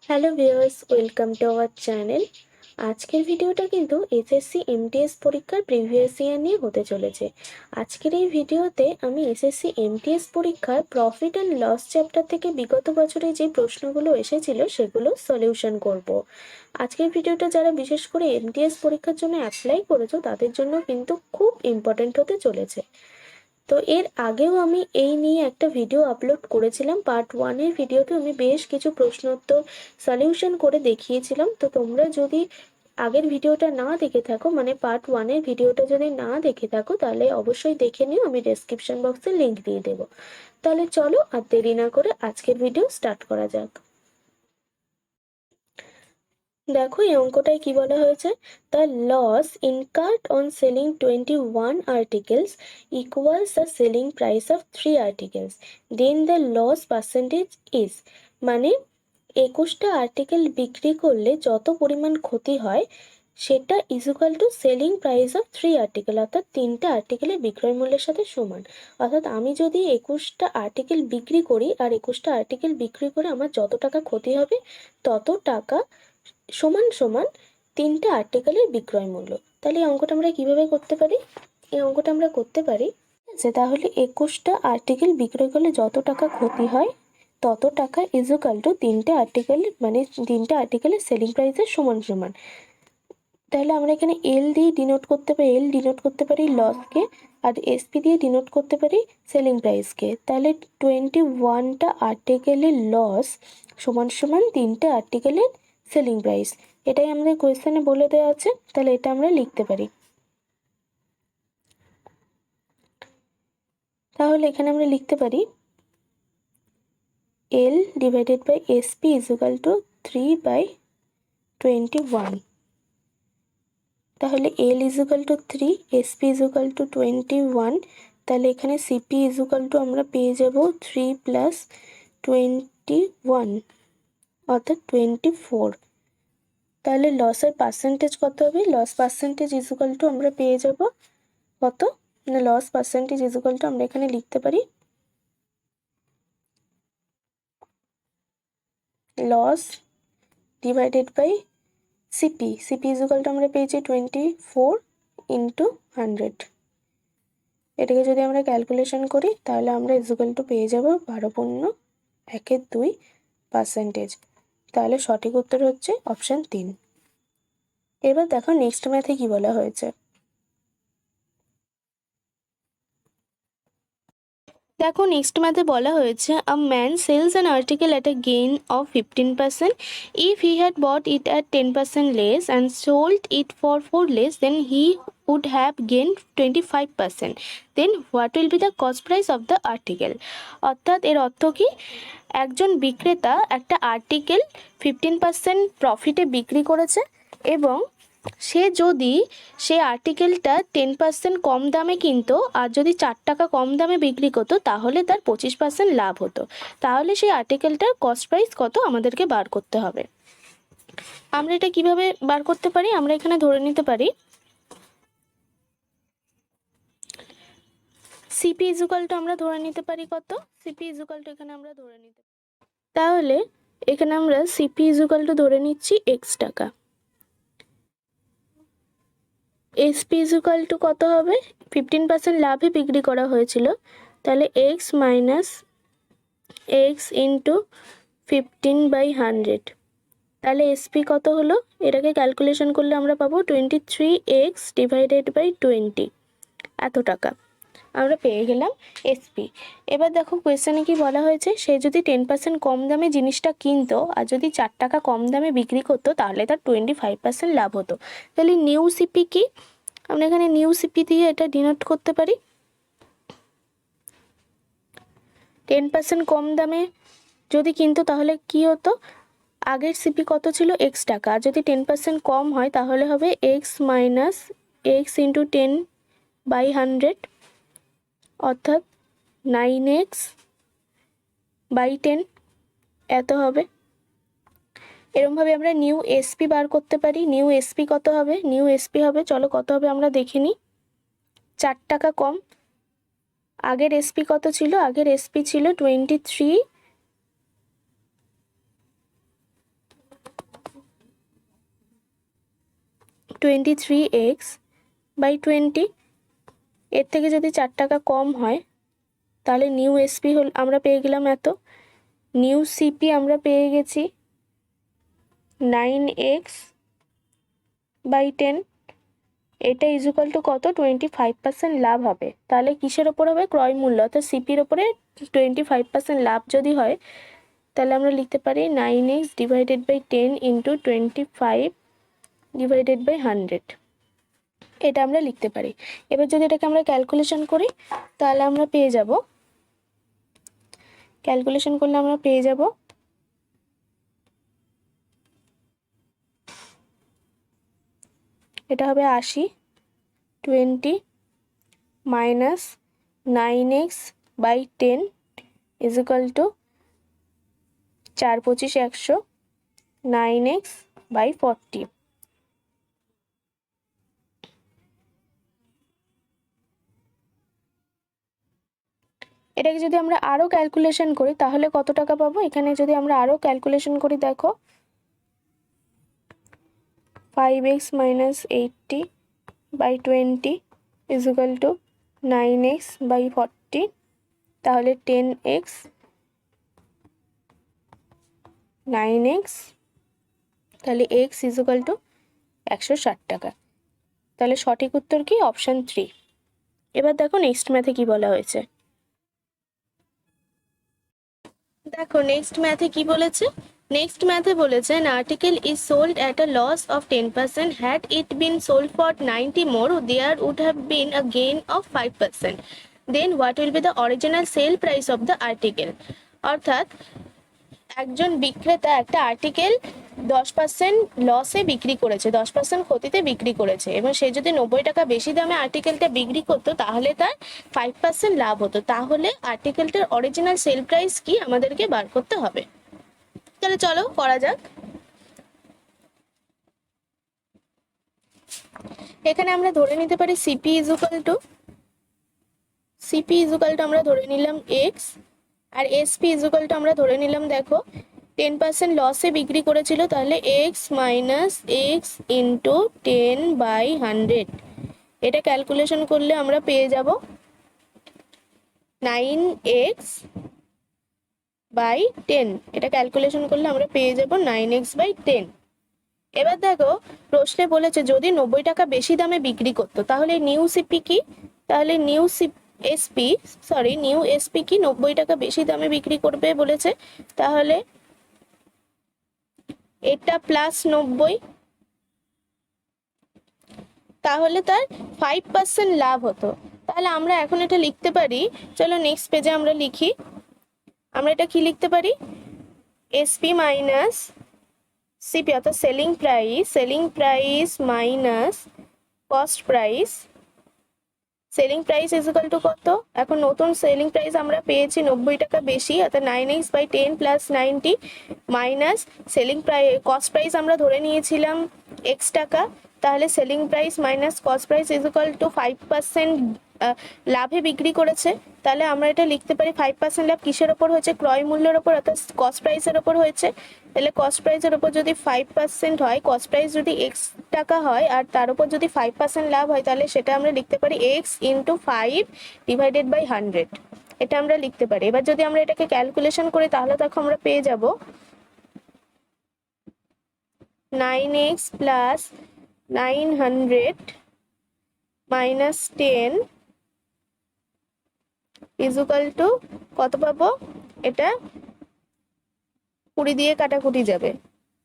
Hello viewers, welcome to our channel. আজকের ভিডিওটা কিন্তু এসএসসি এমটিএস পরীক্ষার প্রিভিয়াস ইয়ার নিয়ে হতে চলেছে। আজকের এই ভিডিওতে আমি এসএসসি এমটিএস পরীক্ষার প্রফিট অ্যান্ড লস চ্যাপ্টার থেকে বিগত বছরে যে প্রশ্নগুলো এসেছিল সেগুলো সলিউশন করব। আজকের ভিডিওটা যারা বিশেষ করে এমটিএস পরীক্ষার জন্য অ্যাপ্লাই করেছো তাদের জন্য কিন্তু খুব ইম্পর্টেন্ট হতে চলেছে। তো এর আগেও আমি এই নিয়ে একটা ভিডিও আপলোড করেছিলাম। পার্ট 1-এর ভিডিওতে আমি বেশ কিছু প্রশ্ন উত্তর সলিউশন করে দেখিয়েছিলাম। তো তোমরা যদি আগের ভিডিওটা না দেখে থাকো, মানে পার্ট 1-এর ভিডিওটা যদি না দেখে থাকো, তাহলে অবশ্যই দেখে নিও, আমি ডেসক্রিপশন বক্সে লিঙ্ক দিয়ে দেবো। তাহলে চলো আর দেরি না করে আজকের ভিডিও স্টার্ট করা যাক। দেখো এই অঙ্কটায় কি বলা হয়েছে, the loss incurred on selling 21 articles equals the selling price of 3 articles, then the loss percentage is. মানে 21টা আর্টিকেল বিক্রি করলে যত পরিমাণ ক্ষতি হয় সেটা equal to selling price of 3 article, অর্থাৎ 3টা আর্টিকেলের বিক্রয় মূল্যের সাথে সমান। অর্থাৎ আমি যদি 21টা আর্টিকেল বিক্রি করি আর 21টা আর্টিকেল বিক্রি করে আমার যত টাকা ক্ষতি হবে তত টাকা সমান সমান 3টা আর্টিকেলের বিক্রয় মূল্য। তাহলে এই অঙ্কটা আমরা কিভাবে করতে পারি? এই অঙ্কটা আমরা করতে পারি, ঠিক আছে? তাহলে 21টা আর্টিকেল বিক্রয় করলে যত টাকা ক্ষতি হয় তত টাকা ইকুয়াল টু 3টে আর্টিকেল, মানে 3টে আর্টিকেলের সেলিং প্রাইসের সমান সমান। তাহলে আমরা এখানে এল দিয়ে ডিনোট করতে পারি, এল ডিনোট করতে পারি লসকে, আর এসপি দিয়ে ডিনোট করতে পারি সেলিং প্রাইসকে। তাহলে 21টা আর্টিকেলের লস সমান সমান 3টে আর্টিকেলের সেলিং প্রাইস, এটাই আমাদের কোয়েশ্চেনে বলে দেওয়া আছে। তাহলে এটা আমরা লিখতে পারি। তাহলে এখানে আমরা লিখতে পারি L divided by SP is equal to 3/21। তাহলে L is equal to 3, SP is equal to 21। তাহলে এখানে সিপি ইজ ইকুয়াল টু আমরা পেয়ে যাব 3 প্লাস 21, অর্থাৎ 24। তাহলে লসের পার্সেন্টেজ কত হবে? Loss percentage is equal to আমরা পেয়ে যাব কত না, loss percentage is equal to আমরা এখানে লিখতে পারি loss divided by CP. CP is equal to আমরা পেয়েছি 24 ইন্টু 100। এটাকে যদি আমরা ক্যালকুলেশন করি তাহলে আমরা ইকুয়াল টু পেয়ে যাব 12.1/2%। তাহলে সঠিক উত্তর হচ্ছে অপশান 3। এবার দেখো নেক্সট ম্যাথে কি বলা হয়েছে। দেখো নেক্সট ম্যাথে বলা হয়েছে a man sells an article at a gain of 15%, if he had bought it at 10% less and sold it for 4 less, then he would have gained 25%, then what will be the cost price of the article? অর্থাৎ এর অর্থ কি, একজন বিক্রেতা একটা article 15% প্রফিটে বিক্রি করেছে এবং সে যদি সে আর্টিকেলটা 10% কম দামে কিনতো আর যদি 4 টাকা কম দামে বিক্রি করতো তাহলে তার 25% লাভ হতো। তাহলে সেই আর্টিকেলটার কস্ট প্রাইস কত আমাদেরকে বার করতে হবে। আমরা এটা কিভাবে বার করতে পারি? আমরা এখানে ধরে নিতে পারি সিপি ইকুয়াল টু আমরা ধরে নিতে পারি কত, সিপি ইকুয়াল টু এখানে আমরা ধরে নিতে পারি, তাহলে এখানে আমরা সিপি ইকুয়াল টু ধরে নিচ্ছি এক্স টাকা। এসপি ইকুয়াল টু কত হবে? 15% লাভে বিক্রি করা হয়েছিল, তাহলে এক্স মাইনাস এক্স ইন্টু 15/100। তাহলে এসপি কত হলো? এটাকে ক্যালকুলেশন করলে আমরা পাবো 23x ডিভাইডেড বাই 20, এত টাকা আমরা পেয়ে গেলাম এসপি। এবার দেখো কোয়েশ্চেনে কি বলা হয়েছে, সে যদি 10% কম দামে জিনিসটা কিনতো আর যদি 4 টাকা কম দামে বিক্রি করতো তাহলে তার 25% লাভ হতো। তাহলে নিউ সিপি কি, আমরা এখানে নিউ সিপি দিয়ে এটা ডিনোট করতে পারি। 10% কম দামে যদি কিনতো তাহলে কি হতো, আগের সিপি কত ছিল? এক্স টাকা। আর যদি 10% কম হয় তাহলে হবে এক্স মাইনাস এক্স ইন্টু 10/100, অর্থাৎ 9x/10, এত হবে। এরমভাবে আমরা নিউ এসপি বার করতে পারি। নিউ এসপি কত হবে? নিউ এসপি হবে, চলো কত হবে আমরা দেখে নিই। 4 টাকা কম। আগের এসপি কত ছিল? আগের এসপি ছিল 23 23x/20। এর থেকে যদি 4 টাকা কম হয় তাহলে নিউ এসপি আমরা পেয়ে গেলাম এত, নিউ সিপি আমরা পেয়ে গেছি 9x/10। এটা ইজুকাল টু কত? 25% লাভ হবে। তাহলে কিসের ওপর হবে? ক্রয় মূল্য, অর্থাৎ সিপির ওপরে 25% লাভ যদি হয় তাহলে আমরা লিখতে পারি 9x/10 ইন্টু 25/100। এটা আমরা লিখতে পারি। এবার যদি এটাকে আমরা ক্যালকুলেশন করি তাহলে আমরা পেয়ে যাব, ক্যালকুলেশন করলে আমরা পেয়ে যাব এটা হবে 80, 20 minus 9x/10 equal to 4 25 100, 9x/40। এটাকে যদি আমরা আরও ক্যালকুলেশন করি তাহলে কত টাকা পাবো? এখানে যদি আমরা আরও ক্যালকুলেশন করি, দেখো 5x - 80/20 ইজুকাল টু 9x/40, তাহলে 10x 9x, তাহলে x ইজুকাল টু 160 টাকা। তাহলে সঠিক উত্তর কি? অপশান 3। এবার দেখো নেক্সট ম্যাথে কি বলা হয়েছে। দেখো নেক্সট ম্যাথে কি বলেছে। নেক্সট ম্যাথে বলেছে an article is sold at a loss of 10%. Had it been sold for 90 more, there would have been a gain of 5%. Then what will be the original sale price of the article? অর্থাৎ একজন বিক্রেতা একটা article 10% লসে বিক্রি করেছে, 10% ক্ষতিতে বিক্রি করেছে, এবং সে যদি 90 টাকা বেশি দামে আর্টিকেলটা বিক্রি করতো তাহলে তার 5% লাভ হতো। তাহলে আর্টিকেলটার অরিজিনাল সেল প্রাইস কি আমাদেরকে বার করতে হবে। তাহলে চলো করা যাক। এখানে আমরা ধরে নিতে পারি সিপি ইজুকাল টু আমরা ধরে নিলাম x, R SP equal to আমরা ধরে নিলাম, দেখো 10% লসে বিক্রি করেছিল, তাহলে এক্স মাইনাস এক্স ইন্টু 10/100। এটা ক্যালকুলেশন করলে আমরা পেয়ে যাব 9x/10। এটা ক্যালকুলেশন করলে আমরা পেয়ে যাব 9x/10। এবার দেখো প্রশ্নে বলেছে যদি 90 টাকা বেশি দামে বিক্রি করতো তাহলে নিউ সিপি কি? তাহলে নিউ এসপি কি 90 টাকা বেশি দামে বিক্রি করবে বলেছে, তাহলে এটা প্লাস 90, তাহলে তার 5% লাভ হতো। তাহলে আমরা এখন এটা লিখতে পারি, চলো নেক্সট পেজে আমরা লিখি। আমরা এটা কি লিখতে পারি? এসপি মাইনাস সিপি, অর্থাৎ selling price minus cost price. Selling price is equal to কত? এখন নতুন সেলিং প্রাইস আমরা পেয়েছি 90 টাকা বেশি, অর্থাৎ 9x/10 plus 90 minus selling cost price আমরা ধরে নিয়েছিলাম x টাকা, তাহলে selling price minus cost price is equal to 5% লাভে বিক্রি করেছে। তাহলে আমরা এটা লিখতে পারি 5% লাভ কিসের ওপর হয়েছে? ক্রয় মূল্যের ওপর, অর্থাৎ কস্ট প্রাইসের ওপর হয়েছে। তাহলে কস্ট প্রাইসের ওপর যদি 5% হয়, কস্ট প্রাইস যদি x টাকা হয় আর তার উপর যদি 5% লাভ হয়, তাহলে সেটা আমরা লিখতে পারি x ইন্টু 5/100। এটা আমরা লিখতে পারি। এবার যদি আমরা এটাকে ক্যালকুলেশন করি তাহলে দেখো আমরা পেয়ে যাব 9x plus 900 minus 10 is equal to কত পাবো? এটা 20 দিয়ে কাটাকুটি যাবে,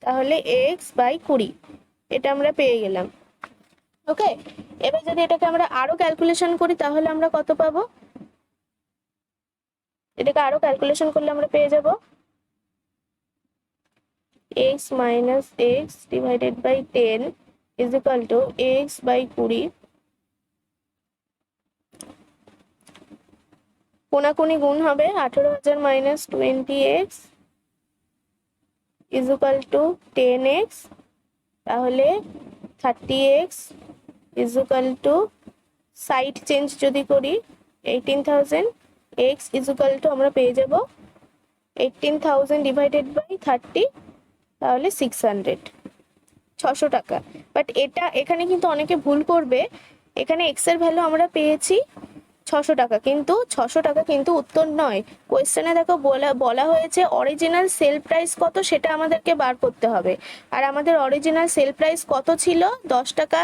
তাহলে x/20। এটা আমরা পেয়ে গেলাম। ওকে, এবার যদি এটাকে আমরা আরো ক্যালকুলেশন করি তাহলে আমরা কত পাবো? এটাকে আরো ক্যালকুলেশন করলে আমরা পেয়ে যাব x minus X divided by 10 is equal to x/20। কোনাকুনি গুণ হবে, 18,000 minus 20x equal to 10x, তাহলে 30x equal to side change যদি করি 18,000, x ইজুকাল টু আমরা পেয়ে যাব 18,000 ডিভাইডেড বাই 30, তাহলে 600। 600 টাকা। বাট এটা এখানে কিন্তু অনেকে ভুল করবে, এখানে এক্স এর ভ্যালু আমরা পেয়েছি 600 টাকা, কিন্তু 600 টাকা কিন্তু উত্তর নয়। কোয়েশ্চেনে দেখো বলা হয়েছে অরিজিনাল সেল প্রাইস কত সেটা আমাদেরকে বার করতে হবে। আর আমাদের অরিজিনাল সেল প্রাইস কত ছিল, 10 টাকা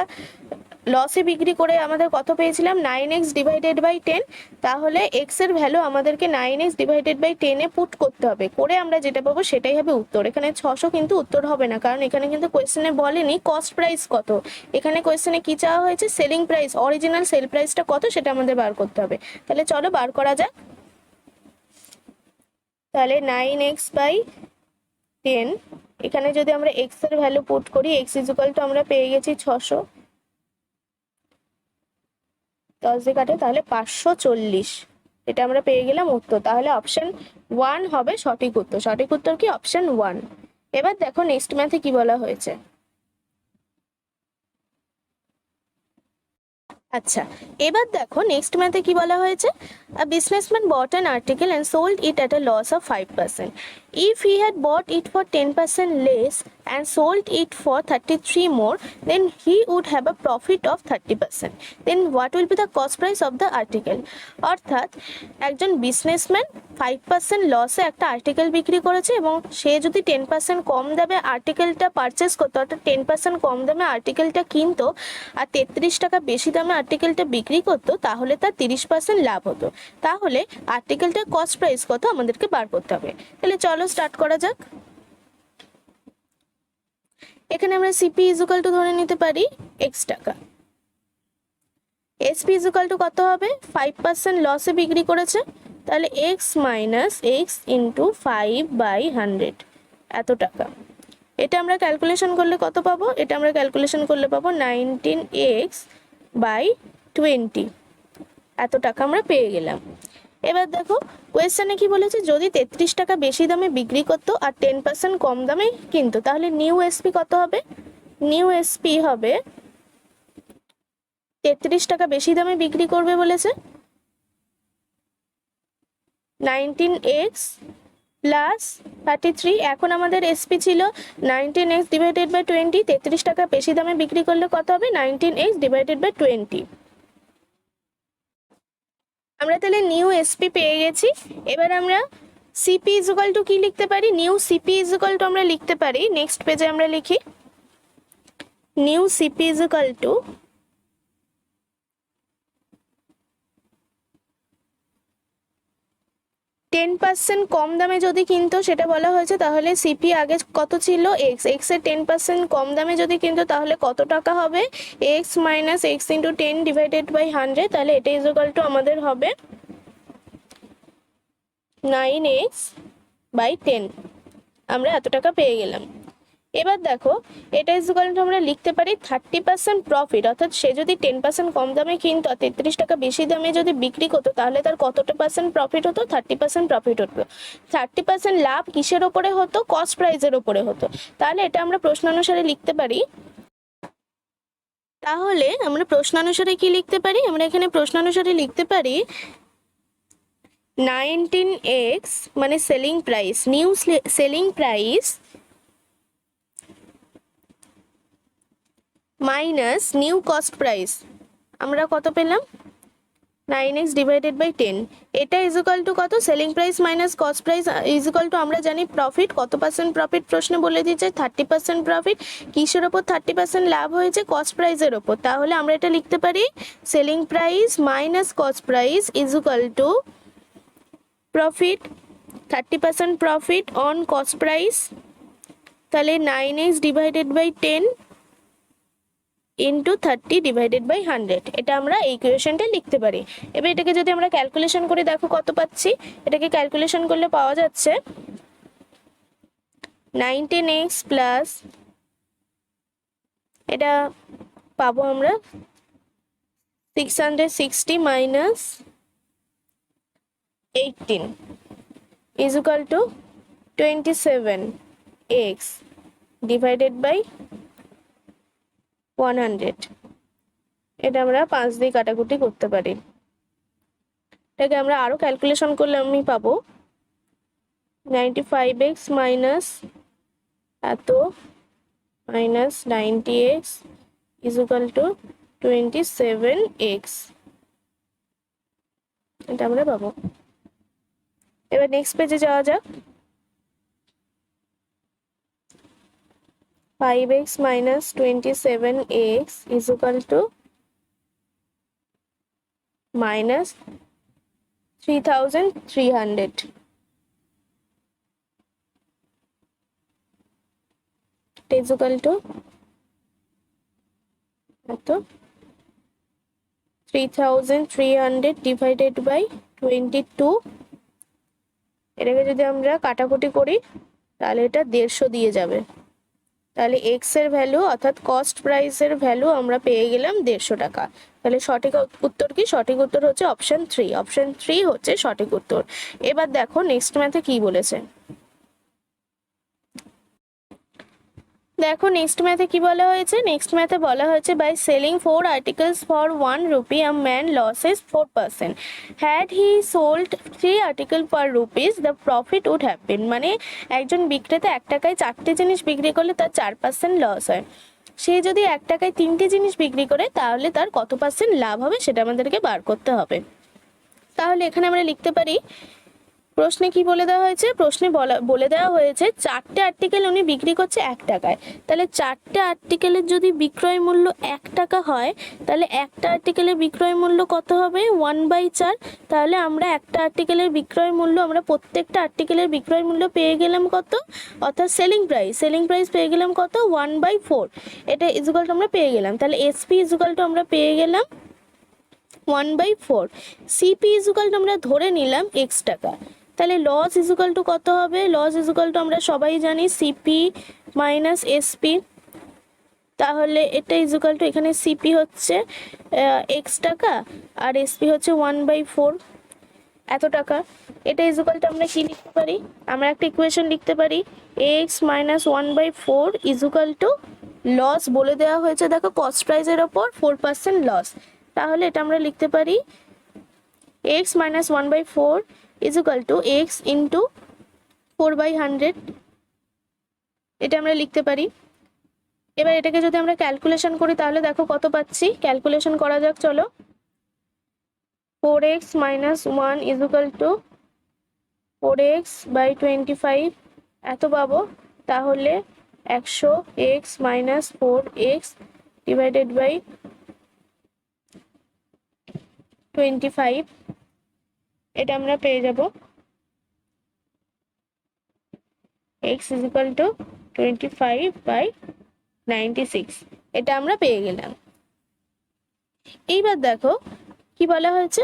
লসে বিক্রি করে আমাদের কত পেয়েছিলাম, 9x/10। তাহলে এক্স এর ভ্যালু আমাদেরকে 9x/10 পুট করতে হবে, করে আমরা যেটা পাবো সেটাই হবে উত্তর। এখানে 600 কিন্তু উত্তর হবে না, কারণ এখানে কিন্তু কোয়েশ্চেনে বলেনি কস্ট প্রাইস কত, এখানে কোয়েশ্চেনে কি চাওয়া হয়েছে, সেলিং প্রাইস, অরিজিনাল সেল প্রাইসটা কত সেটা আমাদের বার করতে হবে। তাহলে চলো বার করা যাক। তাহলে 9x/10, এখানে যদি আমরা এক্স এর ভ্যালু পুট করি, এক্স ইকুয়াল টু আমরা পেয়ে গেছি 600, 10 দিয়ে কাটে তাহলে 540, এটা আমরা পেয়ে গেলাম উত্তর। তাহলে অপশন 1 হবে সঠিক উত্তর। সঠিক উত্তর কি, অপশন 1। এবার দেখো নেক্সট ম্যাথে কি বলা হয়েছে। আচ্ছা, এবার দেখো নেক্সট ম্যাথে কি বলা হয়েছে, a businessman bought an article and sold it at a loss of 5%. If he had bought it for 10% less and sold it for 33 more, then he would have a profit of 30%. Then what will be the cost price of the article? অর্থাৎ একজন businessman 5% লসে একটা article বিক্রি করেছে, এবং সে যদি 10% কম দামে আর্টিকেলটা purchase করতো, অর্থাৎ 10% কম দামে আর্টিকেলটা কিনতো আর 33 টাকা বেশি দামে আর্টিকেলটা বিক্রি করতো, তাহলে তার 30% লাভ হতো। তাহলে আর্টিকেলটার কস্ট প্রাইস কত আমাদেরকে বার করতে হবে। তাহলে চলো স্টার্ট করা যাক। এখানে আমরা সিপি ইকুয়াল টু ধরে নিতে পারি এক্স টাকা, এসপি ইকুয়াল টু কত হবে, 5% লসে বিক্রি করেছে, তাহলে এক্স মাইনাস এক্স ইন্টু 5/100 এত টাকা। এটা আমরা ক্যালকুলেশন করলে কত পাবো, এটা আমরা ক্যালকুলেশন করলে পাবো 19x/20, এত টাকা আমরা পেয়ে গেলাম। এবার দেখো কোয়েশ্চেনে কি বলেছে, যদি 33 টাকা বেশি দামে বিক্রি করতো আর 10% কম দামে কিনতো, তাহলে নিউ এসপি কত হবে, নিউ এসপি হবে 33 টাকা বেশি দামে বিক্রি করবে বলেছে, 19x প্লাস 33। এখন আমাদের এসপি ছিল 19x/20, 33 টাকা বেশি দামে বিক্রি করলে কত হবে, 19x/20। আমরা তাহলে নিউ এসপি পেয়ে গেছি। এবার আমরা সিপি ইকুয়াল টু কি লিখতে পারি, নিউ সিপি ইকুয়াল টু আমরা লিখতে পারি, নেক্সট পেজে আমরা লিখি নিউ সিপি ইকুয়াল টু 10% কম দামে যদি কিনতো সেটা বলা হয়েছে, তাহলে সিপি আগে কত ছিল এক্স, এক্স এর 10% কম দামে যদি কিনতো তাহলে কত টাকা হবে, এক্স মাইনাস এক্স ইন্টু 10/100, তাহলে এটা ইকুয়াল টু আমাদের হবে 9x/10, আমরা এত টাকা পেয়ে গেলাম। এবার দেখো এটা ইকুয়াল টু আমরা লিখতে পারি 30% প্রফিট, অর্থাৎ সে যদি 10% কম দামে কিনতো আর 33 টাকা বেশি দামে যদি বিক্রি করতো, তাহলে তার কতটা পার্সেন্ট প্রফিট হতো, 30% প্রফিট হতো। 30% লাভ কিসের ওপরে হতো, কস্ট প্রাইসের ওপরে হতো। তাহলে এটা আমরা প্রশ্ন অনুসারে লিখতে পারি, তাহলে আমরা প্রশ্ন অনুসারে কি লিখতে পারি, আমরা এখানে প্রশ্ন অনুসারে লিখতে পারি 19x মানে selling price, new selling price minus new cost price, আমরা কত পেলাম 9x/10, এটা ইকুয়াল টু কত, selling price minus cost price equal to আমরা জানি প্রফিট, কত পার্সেন্ট প্রফিট প্রশ্নে বলে দিয়েছে 30% প্রফিট, কিসের ওপর 30% লাভ হয়েছে, কস্ট প্রাইসের ওপর। তাহলে আমরা এটা লিখতে পারি selling price minus cost price equal to profit, 30% profit on cost price, তাহলে 9x/10 ইন্টু 30/100, এটা আমরা এই ইকুয়েশনটা লিখতে পারি। এবার এটাকে যদি আমরা ক্যালকুলেশন করে দেখো কত পাচ্ছি, এটাকে ক্যালকুলেশন করলে পাওয়া যাচ্ছে 19x প্লাস, এটা পাবো আমরা 660 মাইনাস 18 ইকুয়াল টু 27x/100, এটা আমরা 5 দিয়ে কাটাকুটি করতে পারি। এটাকে আমরা আরো ক্যালকুলেশন করলে আমি পাবো 95x মাইনাস এত minus 90x is equal to 27x, এটা আমরা পাবো। এবার নেক্সট পেজে যাওয়া যাক। 5x minus 27x is equal to minus 3300, is equal to এত 3300 divided by 22, এটাকে যদি আমরা কাটাকুটি করি তাহলে এটা 150 দিয়ে যাবে। তাহলে এক্স এর ভ্যালু অর্থাৎ কস্ট প্রাইসের ভ্যালু আমরা পেয়ে গেলাম 150 টাকা। তাহলে সঠিক উত্তর কি? সঠিক উত্তর হচ্ছে অপশন 3। অপশন 3 হচ্ছে সঠিক উত্তর। এবার দেখো নেক্সট ম্যাথে কি বলেছে। দেখো নেক্সট ম্যাথে কি বলা হয়েছে। নেক্সট ম্যাথে বলা হয়েছে by selling 4 articles for 1 rupee a man loses 4%, had he sold 3 article per rupees the profit would have been. মানে একজন বিক্রেতা 1 টাকায় 4টে জিনিস বিক্রি করলে তার 4% লস হয়। সে যদি 1 টাকায় 3টে জিনিস বিক্রি করে তাহলে তার কত পার্সেন্ট লাভ হবে সেটা আমাদেরকে বার করতে হবে। তাহলে এখানে আমরা লিখতে পারি, প্রশ্নে কি বলে দেওয়া হয়েছে? প্রশ্নে বলে দেওয়া হয়েছে 4টে আর্টিকেল উনি বিক্রি করছে 1 টাকায়। তাহলে 4টে আর্টিকেলের যদি বিক্রয় মূল্য 1 টাকা হয় তাহলে একটা আর্টিকেলের বিক্রয় মূল্য কত হবে? 1/4। তাহলে আমরা একটা আর্টিকেলের বিক্রয় মূল্য, আমরা প্রত্যেকটা আর্টিকেলের বিক্রয় মূল্য পেয়ে গেলাম কত? অর্থাৎ সেলিং প্রাইস পেয়ে গেলাম কত? 1/4। এটা ইকুয়াল টু আমরা পেয়ে গেলাম। তাহলে এসপি ইকুয়াল টু আমরা পেয়ে গেলাম 1/4। সিপি ইকুয়াল টু আমরা ধরে নিলাম x টাকা। তাহলে লস ইকুয়াল টু কত হবে? লস ইকুয়াল টু আমরা সবাই জানি সিপি মাইনাস এসপি। তাহলে এটা ইকুয়াল টু, এখানে সিপি হচ্ছে x টাকা আর এসপি হচ্ছে 1/4 এত টাকা। এটা ইকুয়াল টু আমরা কি লিখতে পারি? আমরা একটা ইকুয়েশন লিখতে পারি, x minus 1/4 equal to loss বলে দেওয়া হয়েছে দেখো কস্ট প্রাইসের ওপর 4% লস। তাহলে এটা আমরা লিখতে পারি x minus 1/4 is equal to x into 4/100, এটা আমরা লিখতে পারি। এবার এটাকে যদি আমরা ক্যালকুলেশন করি তাহলে দেখো কত পাচ্ছি। ক্যালকুলেশন করা যাক, চলো। 4x minus 1 is equal to 4x by 25 এত পাবো। তাহলে 100x minus 4x divided by 25, এটা আমরা পেয়ে যাব x is equal to 25/96, এটা আমরা পেয়ে গেলাম। এইবার দেখো কি বলা হয়েছে,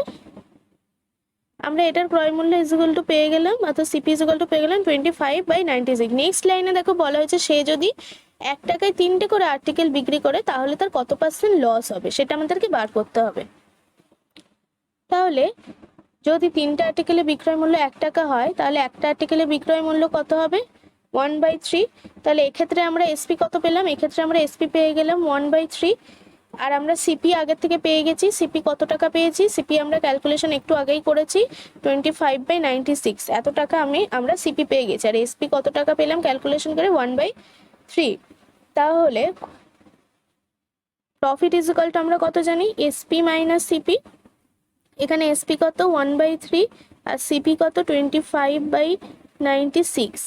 আমরা এটার ক্রয় মূল্য is equal to পেয়ে গেলাম, অর্থাৎ সিপি is equal to পেয়ে গেলাম 25/96। নেক্সট লাইনে দেখো বলা হয়েছে সে যদি 1 টাকায় 3টে করে আর্টিকেল বিক্রি করে তাহলে তার কত পার্সেন্ট লস হবে সেটা আমাদেরকে বার করতে হবে। তাহলে যদি 3টে আর্টিকেলের বিক্রয় মূল্য 1 টাকা হয় তাহলে একটা আর্টিকেলের বিক্রয় মূল্য কত হবে? 1/3। তাহলে এক্ষেত্রে আমরা এসপি কত পেলাম? এক্ষেত্রে আমরা এসপি পেয়ে গেলাম 1/3। আর আমরা সিপি আগের থেকে পেয়ে গেছি। সিপি কত টাকা পেয়েছি? সিপি আমরা ক্যালকুলেশন একটু আগেই করেছি 25/96, এত টাকা আমরা সিপি পেয়ে গেছি। আর এসপি কত টাকা পেলাম ক্যালকুলেশন করে? 1/3। তাহলে প্রফিট ইজ ইকুয়াল টু আমরা কত জানি? SP minus CP. এখানে এসপি কত? 1/3 আর সিপি কত? 25/96।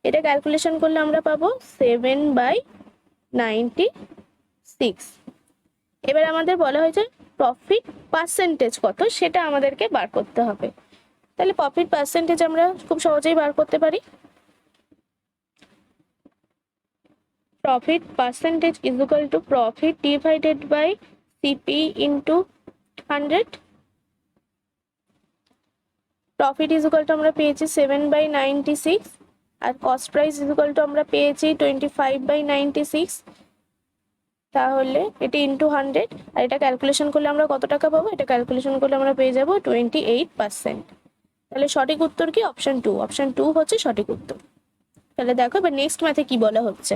এটা ক্যালকুলেশন করলে আমরা পাবো 7/96। এবার আমাদের বলা হয়েছে প্রফিট পার্সেন্টেজ কত সেটা আমাদেরকে বার করতে হবে। তাহলে প্রফিট পার্সেন্টেজ আমরা খুব সহজেই বার করতে পারি। Profit percentage is equal to profit divided by CP into 100। Profit is equal to আমরা পেয়েছি 7/96 আর cost price is equal to আমরা পেয়েছি 25/96। তাহলে এটি ইন্টু 100 আর এটা ক্যালকুলেশন করলে আমরা কত টাকা পাবো? এটা ক্যালকুলেশন করলে আমরা পেয়ে যাব 28%। তাহলে সঠিক উত্তর কি? অপশন 2। অপশন 2 হচ্ছে সঠিক উত্তর। তাহলে দেখো এবার নেক্সট ম্যাথে কি বলা হচ্ছে।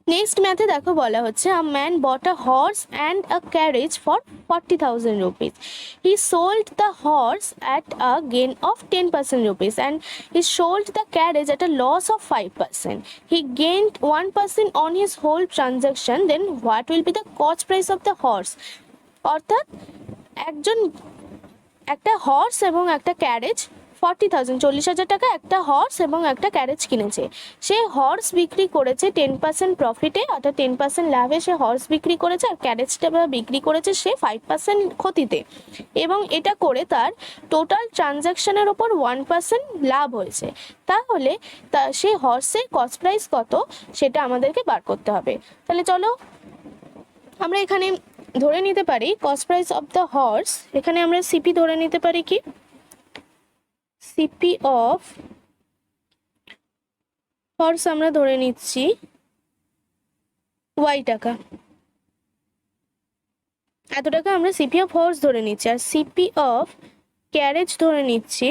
নেক্সট ম্যাথে দেখো বলা হচ্ছে a man bought a horse and a carriage for 40,000 rupees. He sold the horse at a gain of 10% rupees and he sold the carriage at a loss of 5%. He gained 1% on his whole transaction. Then what will be the cost price of the horse? অর্থাৎ একটা horse এবং একটা carriage 40,000 40,000 টাকা একটা horse এবং একটা carriage কিনেছে। সে horse বিক্রি করেছে 10% প্রফিটে, অর্থাৎ 10% লাভে সে হর্স বিক্রি করেছে, আর ক্যারেজটা বিক্রি করেছে সে 5% ক্ষতিতে, এবং এটা করে তার টোটাল ট্রানজ্যাকশনের ওপর 1% লাভ হয়েছে। তাহলে সে হর্সের কস্ট প্রাইস কত সেটা আমাদেরকে বার করতে হবে। তাহলে চলো আমরা এখানে ধরে নিতে পারি cost price of the horse, এখানে আমরা সিপি ধরে নিতে পারি, কি সিপি অফ হর্স আমরা ধরে নিচ্ছি ওয়াই টাকা, এত টাকা আমরা সিপি অফ হর্স ধরে নিচ্ছি। আর সিপি অফ ক্যারেজ ধরে নিচ্ছি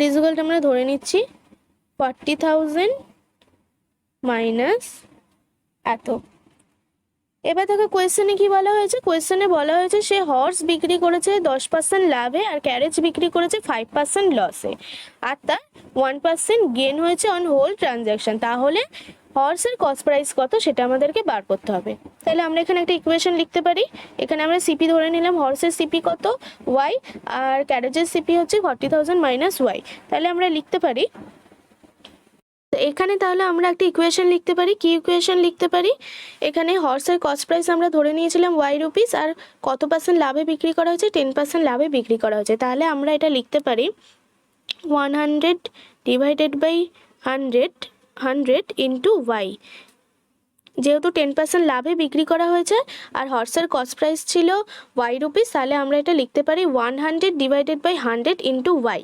রেজাল্ট আমরা ধরে নিচ্ছি 40,000 মাইনাস এত। এবার দেখো কোয়েশ্চেনে কি বলা হয়েছে, কোয়েশ্চেনে বলা হয়েছে সে হর্স বিক্রি করেছে 10% লাভে আর ক্যারেজ বিক্রি করেছে 5% লসে, আর তার 1% গেন হয়েছে অন হোল ট্রানজ্যাকশন। তাহলে হর্সের কস্ট প্রাইস কত সেটা আমাদেরকে বার করতে হবে। তাহলে আমরা এখানে একটা ইকুয়েশন লিখতে পারি, এখানে আমরা সিপি ধরে নিলাম, হর্সের সিপি কত ওয়াই আর ক্যারেজের সিপি হচ্ছে 40,000 মাইনাস ওয়াই। তাহলে আমরা লিখতে পারি, এখানে তাহলে আমরা একটা ইকুয়েশন লিখতে পারি, কি ইকুয়েশন লিখতে পারি, এখানে হর্সের কস্ট প্রাইস আমরা ধরে নিয়েছিলাম ওয়াই রুপিস, আর কত পার্সেন্ট লাভে বিক্রি করা হয়েছে 10% লাভে বিক্রি করা হয়েছে। তাহলে আমরা এটা লিখতে পারি 100 ডিভাইডেড বাই 100 ইন্টু ওয়াই। যেহেতু 10% লাভে বিক্রি করা হয়েছে আর হর্সের কস্ট প্রাইস ছিল ওয়াই রুপিস, তাহলে আমরা এটা লিখতে পারি 100 divided by 100 into Y.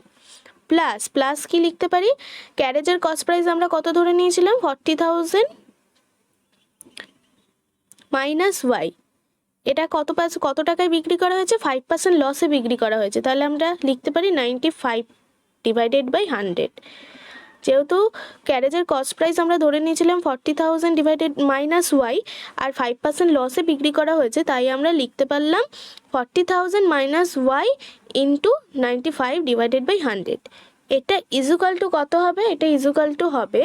Plus plus কি লিখতে পারি, ক্যারেজের কস্ট প্রাইস আমরা কত ধরে নিয়েছিলাম 40,000 মাইনাস ওয়াই, এটা কত টাকায় বিক্রি করা হয়েছে 5% লসে বিক্রি করা হয়েছে, তাহলে আমরা লিখতে পারি 95 ডিভাইডেড বাই 100। যেহেতু ক্যারেজের কস্ট প্রাইস আমরা ধরে নিয়েছিলাম 40,000 ডিভাইডেড মাইনাস ওয়াই আর 5% লসে বিক্রি করা হয়েছে, তাই আমরা লিখতে পারলাম 40,000 minus Y into 95 divided by 100। এটা ইজুকাল টু কত হবে, এটা ইজুকাল টু হবে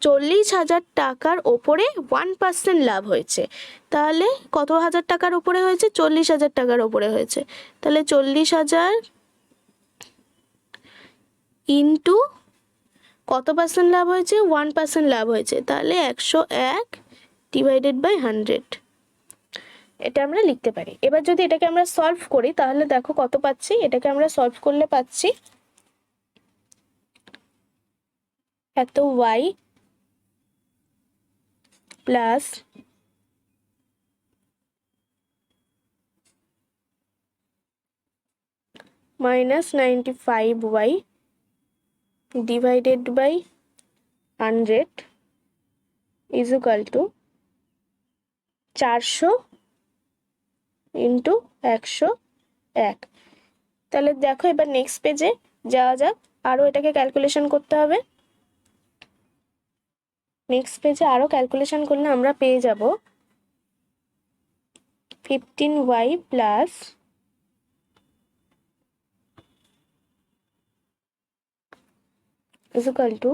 40,000 টাকার ওপরে 1% লাভ হয়েছে। তাহলে কত হাজার টাকার ওপরে হয়েছে, 40,000 টাকার ওপরে হয়েছে, তাহলে 40,000 ইন্টু কত পার্সেন্ট লাভ হয়েছে 1% লাভ হয়েছে, তাহলে 101 ডিভাইডেড বাই 100, এটা আমরা লিখতে পারি। এবার যদি এটাকে আমরা সলভ করি তাহলে দেখো কত পাচ্ছি, এটাকে আমরা সলভ করলে পাচ্ছি এত Y plus minus 95 Y divided by 100 is equal to 400 into 101। তাহলে দেখো এবার নেক্সট পেজে যাওয়া যাক, আরও এটাকে ক্যালকুলেশন করতে হবে। নেক্সট পেজে আরও ক্যালকুলেশন করলে আমরা পেয়ে যাব 15y plus is equal to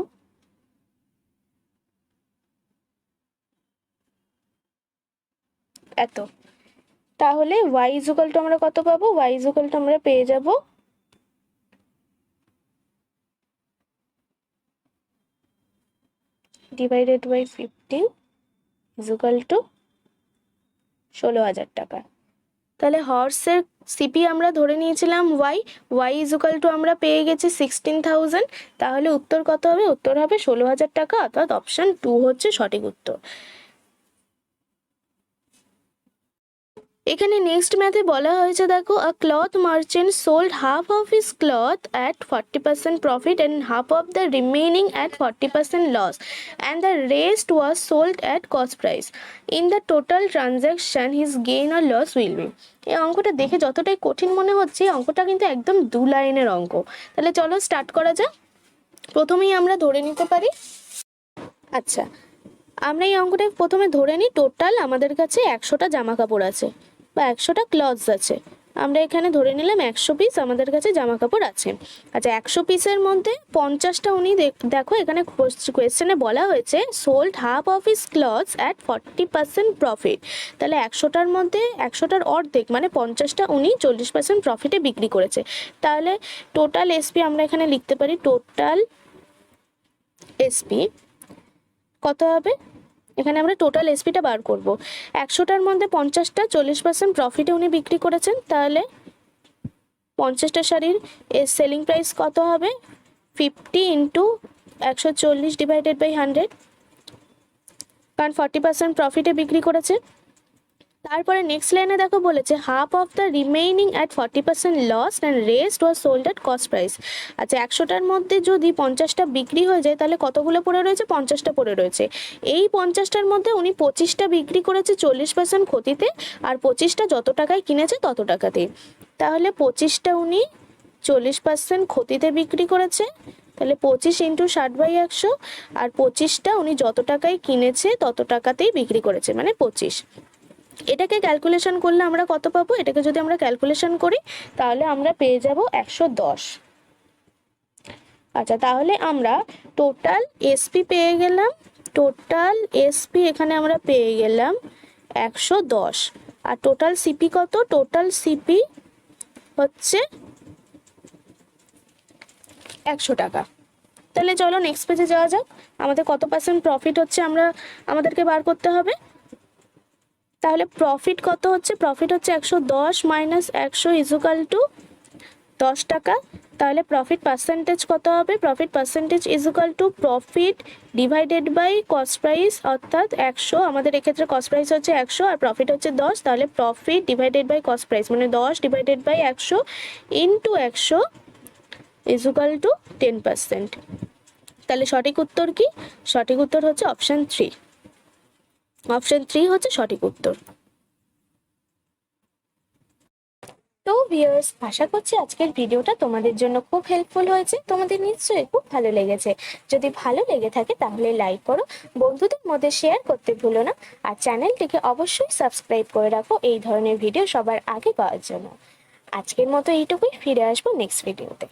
এত। তাহলে y is equal to আমরা কত পাবো, y is equal to আমরা পেয়ে যাব divided by 15 is equal to 16,000 টাকা। তাহলে হর্সের সিপি আমরা ধরে নিয়েছিলাম ওয়াই ইজ ইকুয়াল টু আমরা পেয়ে গেছি 16,000, তাহলে উত্তর কত হবে, উত্তর হবে 16,000 টাকা, অর্থাৎ অপশন 2 হচ্ছে সঠিক উত্তর। এখানে নেক্সট ম্যাথে বলা হয়েছে দেখো, a cloth merchant sold half of his cloth at 40% profit and half of the remaining at 40% loss and the rest was sold at cost price. In the total transaction his gain আর loss will be. এই অঙ্কটা দেখে যতটাই কঠিন মনে হচ্ছে, এই অঙ্কটা কিন্তু একদম 2 লাইনের অঙ্ক। তাহলে চলো স্টার্ট করা যাক। প্রথমেই আমরা ধরে নিতে পারি, আচ্ছা আমরা এই অঙ্কটা প্রথমে ধরে নিই, টোটাল আমাদের কাছে 100টা জামা কাপড় আছে বা 100টা ক্লথস আছে। আমরা এখানে ধরে নিলাম 100 পিস আমাদের কাছে জামা কাপড় আছে। আচ্ছা 100 পিসের মধ্যে 50টা উনি দেখো এখানে কোয়েশ্চেনে বলা হয়েছে sold half of his clothes at 40% profit. তাহলে 100টার মধ্যে 100টার অর্ধেক মানে 50টা উনি 40% প্রফিটে বিক্রি করেছে। তাহলে টোটাল এসপি আমরা এখানে লিখতে পারি, টোটাল এসপি কত হবে, এখানে আমরা টোটাল এসপিটা বার করব। 100টার মধ্যে 50টা 40% প্রফিটে উনি বিক্রি করেছেন, তাহলে 50টা শাড়ির সেলিং প্রাইস কত হবে, 50 ইন্টু 140 ডিভাইডেড বাই 100, কারণ 40% প্রফিটে বিক্রি করেছে। তারপরে নেক্সট লাইনে দেখো বলেছে half of the remaining at 40% loss and rest was sold at cost price. আচ্ছা 100টার মধ্যে যদি 50টা বিক্রি হয়ে যায় তাহলে কতগুলো পড়ে রয়েছে, 50টা পড়ে রয়েছে। এই 50টার মধ্যে উনি 25টা বিক্রি করেছে 40% ক্ষতিতে, আর 25টা যত টাকায় কিনেছে তত টাকাতেই। তাহলে 25টা উনি 40% ক্ষতিতে বিক্রি করেছে, তাহলে 25 ইন্টু 60/100, আর 25টা উনি যত টাকায় কিনেছে তত টাকাতেই বিক্রি করেছে মানে 25। এটাকে ক্যালকুলেশন করলে আমরা কত পাবো, এটাকে যদি আমরা ক্যালকুলেশন করি তাহলে আমরা পেয়ে যাব 110। আচ্ছা তাহলে আমরা টোটাল এসপি পেয়ে গেলাম, টোটাল এসপি এখানে আমরা পেয়ে গেলাম 110, আর টোটাল সিপি কত, টোটাল সিপি হচ্ছে 100 টাকা। তাহলে চলো নেক্সট পেজে যাওয়া যাক, আমাদের কত পার্সেন্ট প্রফিট হচ্ছে আমাদেরকে বার করতে হবে। তাহলে প্রফিট কত হচ্ছে, প্রফিট হচ্ছে 110 মাইনাস 100 ইজুকাল টু 10 টাকা। তাহলে প্রফিট পার্সেন্টেজ কত হবে, profit percentage is equal to profit divided by cost price, অর্থাৎ 100, আমাদের এক্ষেত্রে কস্ট প্রাইস হচ্ছে 100 আর প্রফিট হচ্ছে 10, তাহলে profit divided by cost price মানে 10 divided by 100 into 100 is equal to 10%। তাহলে সঠিক উত্তর কি, সঠিক উত্তর হচ্ছে অপশান 3, অপশন 3 হচ্ছে সঠিক উত্তর। তো ভিউয়ার্স, আশা করছি আজকের ভিডিওটা তোমাদের জন্য খুব হেল্পফুল হয়েছে, তোমাদের নিশ্চয়ই খুব ভালো লেগেছে। যদি ভালো লেগে থাকে তাহলে লাইক করো, বন্ধুদের মধ্যে শেয়ার করতে ভুলো না, আর চ্যানেলটিকে অবশ্যই সাবস্ক্রাইব করে রাখো এই ধরনের ভিডিও সবার আগে পাওয়ার জন্য। আজকের মতো এইটুকুই, ফিরে আসবো নেক্সট ভিডিওতে।